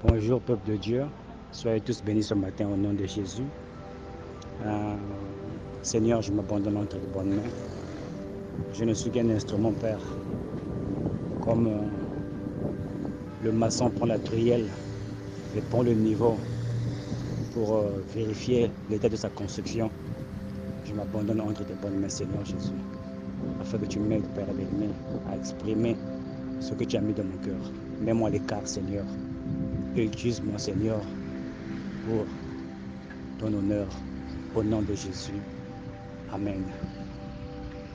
Bonjour peuple de Dieu, soyez tous bénis ce matin au nom de Jésus. Seigneur, je m'abandonne entre de bonnes mains. Je ne suis qu'un instrument, Père. Comme le maçon prend la truelle et prend le niveau pour vérifier l'état de sa construction, je m'abandonne entre de bonnes mains, Seigneur Jésus, afin que tu m'aides, Père béni, à exprimer ce que tu as mis dans mon cœur. Mets-moi à l'écart, Seigneur. Et utilise-moi, Seigneur, pour ton honneur, au nom de Jésus. Amen.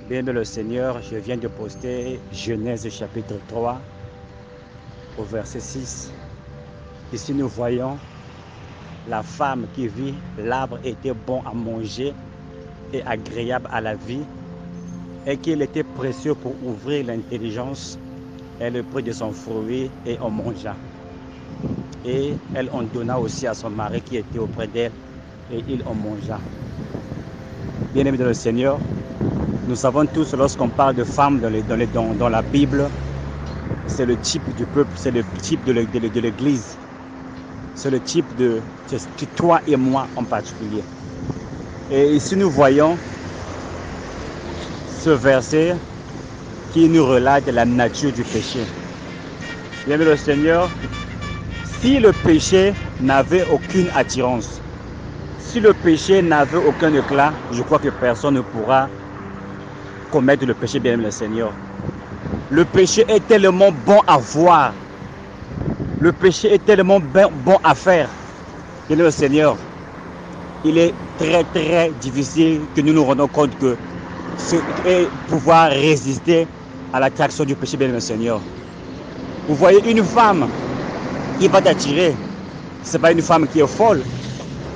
Bien-aimé le Seigneur, je viens de poster Genèse chapitre 3 au verset 6. Ici nous voyons la femme qui vit l'arbre était bon à manger et agréable à la vie et qu'il était précieux pour ouvrir l'intelligence. Elle prit de son fruit et en mangea. Et elle en donna aussi à son mari qui était auprès d'elle et il en mangea. Bien-aimés dans le Seigneur, nous savons tous lorsqu'on parle de femmes dans la Bible, c'est le type du peuple, c'est le type de l'Église. C'est le type de toi et moi en particulier. Et ici nous voyons ce verset qui nous relate la nature du péché. Bien-aimé le Seigneur, si le péché n'avait aucune attirance, si le péché n'avait aucun éclat, je crois que personne ne pourra commettre le péché, bien-aimé le Seigneur. Le péché est tellement bon à voir. Le péché est tellement bon à faire. Bien-aimé le Seigneur, il est très très difficile que nous nous rendons compte que pouvoir résister à l'attraction du péché, bien-aimé le Seigneur. Vous voyez une femme qui va t'attirer, ce n'est pas une femme qui est folle,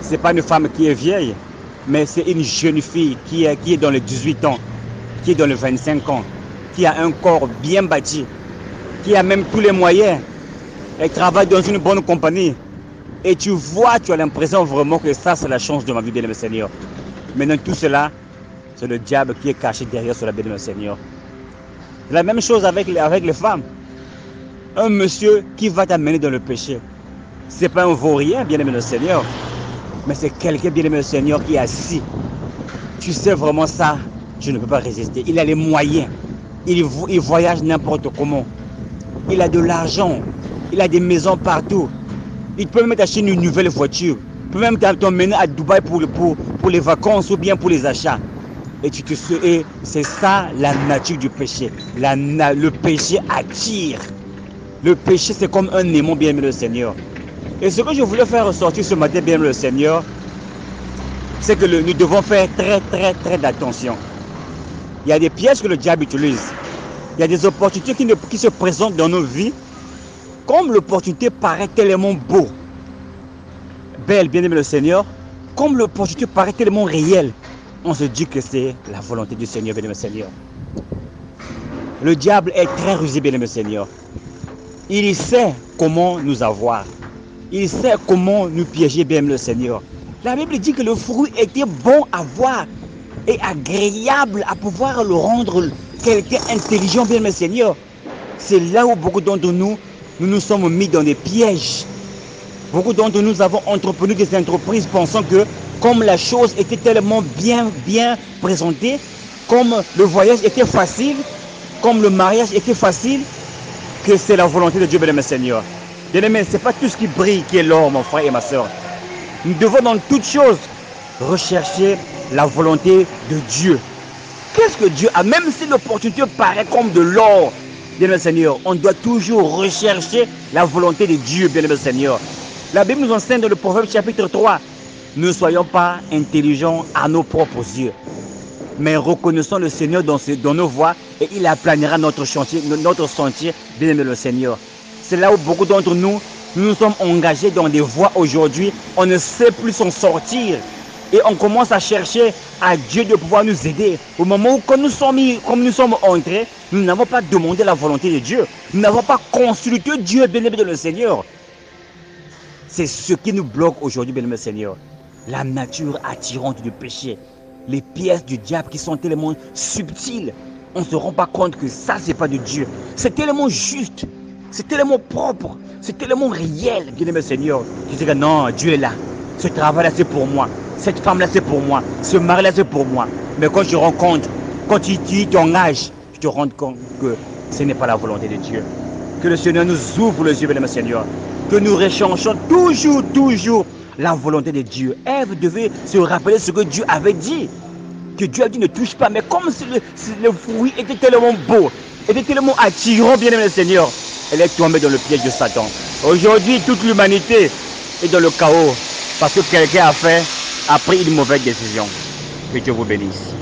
ce n'est pas une femme qui est vieille, mais c'est une jeune fille qui est dans les 18 ans, qui est dans les 25 ans, qui a un corps bien bâti, qui a même tous les moyens. Elle travaille dans une bonne compagnie. Et tu vois, tu as l'impression vraiment que ça, c'est la chance de ma vie, bien-aimé Seigneur. Maintenant, tout cela, c'est le diable qui est caché derrière cela, bien-aimé Seigneur. La même chose avec les femmes. Un monsieur qui va t'amener dans le péché, ce n'est pas un vaurien, bien-aimé le Seigneur, mais c'est quelqu'un, bien-aimé le Seigneur, qui est assis. Tu sais vraiment ça, je ne peux pas résister. Il a les moyens, il voyage n'importe comment. Il a de l'argent, il a des maisons partout. Il peut même t'acheter une nouvelle voiture. Il peut même t'emmener à Dubaï pour les vacances ou bien pour les achats. Et c'est ça la nature du péché. Le péché attire. Le péché, c'est comme un aimant, bien-aimé le Seigneur. Et ce que je voulais faire ressortir ce matin, bien-aimé le Seigneur, c'est que nous devons faire très, très, très attention. Il y a des pièges que le diable utilise. Il y a des opportunités qui se présentent dans nos vies. Comme l'opportunité paraît tellement beau, belle, bien-aimé le Seigneur, comme l'opportunité paraît tellement réelle, on se dit que c'est la volonté du Seigneur, bien-aimé le Seigneur. Le diable est très rusé, bien-aimé le Seigneur. Il sait comment nous avoir. Il sait comment nous piéger, bien le Seigneur. La Bible dit que le fruit était bon à voir et agréable à pouvoir le rendre quelqu'un intelligent, bien le Seigneur. C'est là où beaucoup d'entre nous nous sommes mis dans des pièges. Beaucoup d'entre nous avons entretenu des entreprises pensant que comme la chose était tellement bien présentée, comme le voyage était facile, comme le mariage était facile, que c'est la volonté de Dieu, bien-aimé Seigneur. Bien-aimé, ce n'est pas tout ce qui brille qui est l'or, mon frère et ma soeur. Nous devons dans toutes choses rechercher la volonté de Dieu. Qu'est-ce que Dieu a? Même si l'opportunité paraît comme de l'or, bien-aimé Seigneur, on doit toujours rechercher la volonté de Dieu, bien-aimé Seigneur. La Bible nous enseigne dans le Proverbe chapitre 3, ne soyons pas intelligents à nos propres yeux, mais reconnaissons le Seigneur dans nos voies et il aplanira notre sentier, bien-aimé le Seigneur. C'est là où beaucoup d'entre nous nous sommes engagés dans des voies aujourd'hui, on ne sait plus s'en sortir. Et on commence à chercher à Dieu de pouvoir nous aider. Au moment où, comme nous sommes entrés, nous n'avons pas demandé la volonté de Dieu. Nous n'avons pas consulté Dieu, bien-aimé le Seigneur. C'est ce qui nous bloque aujourd'hui, bien-aimé Seigneur. La nature attirante du péché. Les pièces du diable qui sont tellement subtiles. On ne se rend pas compte que ça, ce n'est pas de Dieu. C'est tellement juste. C'est tellement propre, c'est tellement réel, bien-aimé Seigneur. Je dis que non, Dieu est là. Ce travail-là, c'est pour moi. Cette femme-là, c'est pour moi. Ce mari-là, c'est pour moi. Mais quand je rencontre, quand tu t'engages, je te rends compte que ce n'est pas la volonté de Dieu. Que le Seigneur nous ouvre les yeux, bien-aimé Seigneur. Que nous recherchons toujours la volonté de Dieu. Ève devait se rappeler ce que Dieu avait dit. Que Dieu a dit ne touche pas. Mais comme si le fruit était tellement beau, était tellement attirant, bien-aimé Seigneur, elle est tombée dans le piège de Satan. Aujourd'hui, toute l'humanité est dans le chaos parce que quelqu'un a pris une mauvaise décision. Que Dieu vous bénisse.